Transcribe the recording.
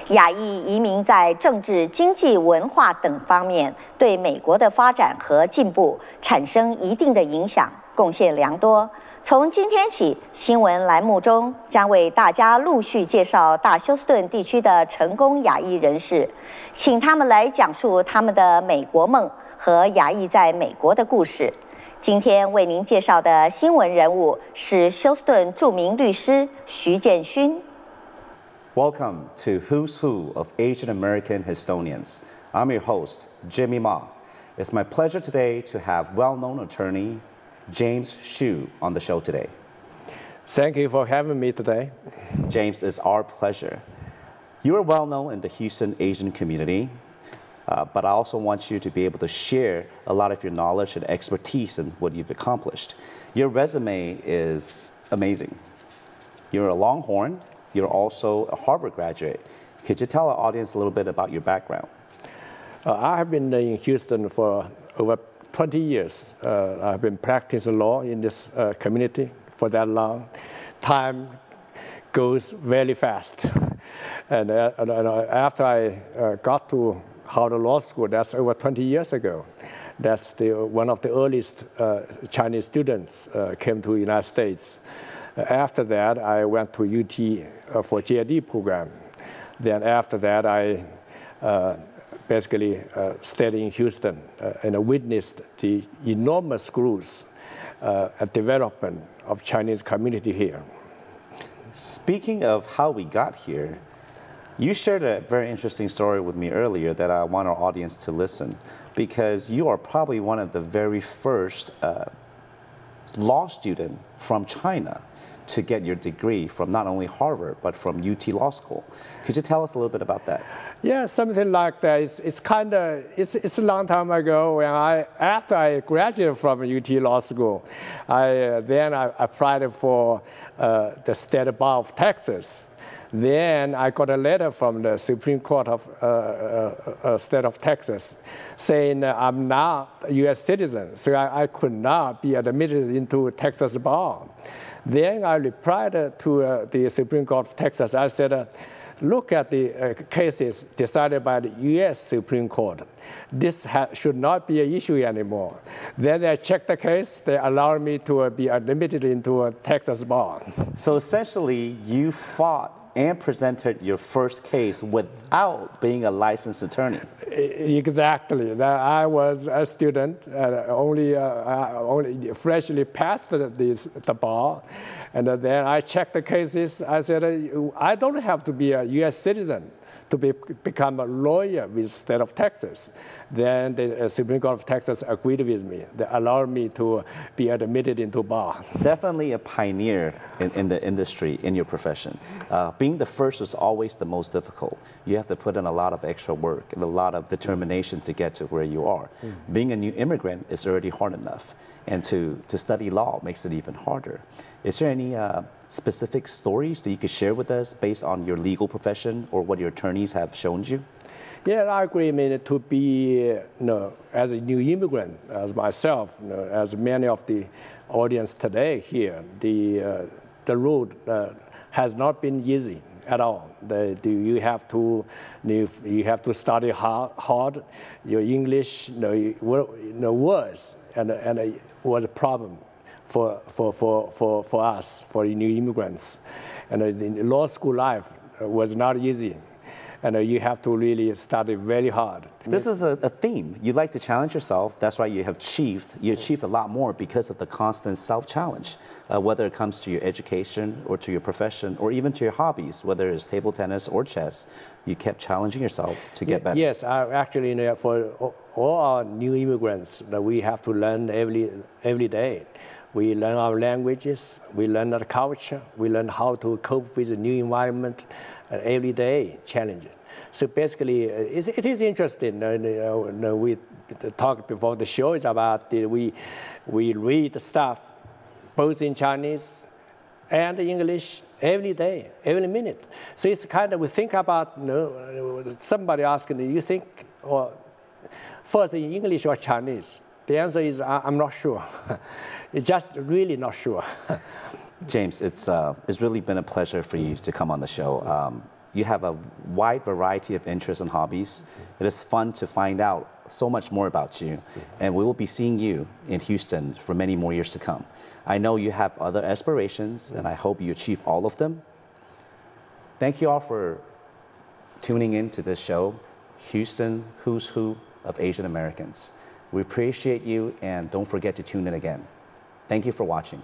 亚裔移民在政治、经济、文化等方面对美国的发展和进步产生一定的影响，贡献良多。从今天起，新闻栏目中将为大家陆续介绍大休斯顿地区的成功亚裔人士，请他们来讲述他们的美国梦和亚裔在美国的故事。今天为您介绍的新闻人物是休斯顿著名律师徐建勋。Welcome to Who's Who of Asian American Historians. I'm your host, Jimmy Ma. It's my pleasure today to have well-known attorney James Hsu on the show today. Thank you for having me today. James, it's our pleasure. You are well known in the Houston Asian community, but I also want you to be able to share a lot of your knowledge and expertise in what you've accomplished. Your resume is amazing. You're a Longhorn. You're also a Harvard graduate. Could you tell our audience a little bit about your background? I have been in Houston for over 20 years. I've been practicing law in this community for that long. Time goes very fast. And after I got to Harvard Law School, that's over 20 years ago. That's one of the earliest Chinese students came to the United States. After that, I went to UT for JD program. Then after that, I basically stayed in Houston and witnessed the enormous growth and development of Chinese community here. Speaking of how we got here, you shared a very interesting story with me earlier that I want our audience to listen, because you are probably one of the very first law student from China to get your degree from not only Harvard, but from UT Law School. Could you tell us a little bit about that? Yeah, something like that. It's a long time ago when after I graduated from UT Law School, then I applied for the State Bar of Texas. Then I got a letter from the Supreme Court of State of Texas saying I'm not a U.S. citizen, so I could not be admitted into Texas Bar. Then I replied to the Supreme Court of Texas. I said, look at the cases decided by the U.S. Supreme Court. This should not be an issue anymore. Then they checked the case. They allowed me to be admitted into a Texas bar. So essentially, you fought and presented your first case without being a licensed attorney. Exactly. I was a student, only freshly passed the bar. And then I checked the cases. I said, I don't have to be a U.S. citizen to become a lawyer with the state of Texas. Then the Supreme Court of Texas agreed with me. They allowed me to be admitted into bar. Definitely a pioneer in the industry, in your profession. Being the first is always the most difficult. You have to put in a lot of extra work and a lot of determination to get to where you are. Being a new immigrant is already hard enough. And to study law makes it even harder. Is there any specific stories that you could share with us based on your legal profession or what your attorneys have shown you? Yeah, I agree. I mean, to be, as a new immigrant, as myself, as many of the audience today here, the road has not been easy at all. You have to study hard. Your English, words, and it was a problem for us, for new immigrants. And the law school life was not easy. And you have to really study very hard. This is a theme. You like to challenge yourself. That's why you achieved a lot more because of the constant self-challenge, whether it comes to your education or to your profession or even to your hobbies, whether it's table tennis or chess. You kept challenging yourself to get better. Yes, actually, for all our new immigrants, we have to learn every day. We learn our languages, we learn our culture, we learn how to cope with a new environment, every day challenge. So basically, it is interesting. We talked before the show about we read stuff both in Chinese and English every day, every minute. So it's kind of, we think about, somebody asking, you think, or first in English or Chinese? The answer is, I'm not sure. It's just really not sure. James, it's really been a pleasure for you to come on the show. You have a wide variety of interests and hobbies. It is fun to find out so much more about you. And we will be seeing you in Houston for many more years to come. I know you have other aspirations, and I hope you achieve all of them. Thank you all for tuning in to this show, Houston Who's Who of Asian Americans. We appreciate you, and don't forget to tune in again. Thank you for watching.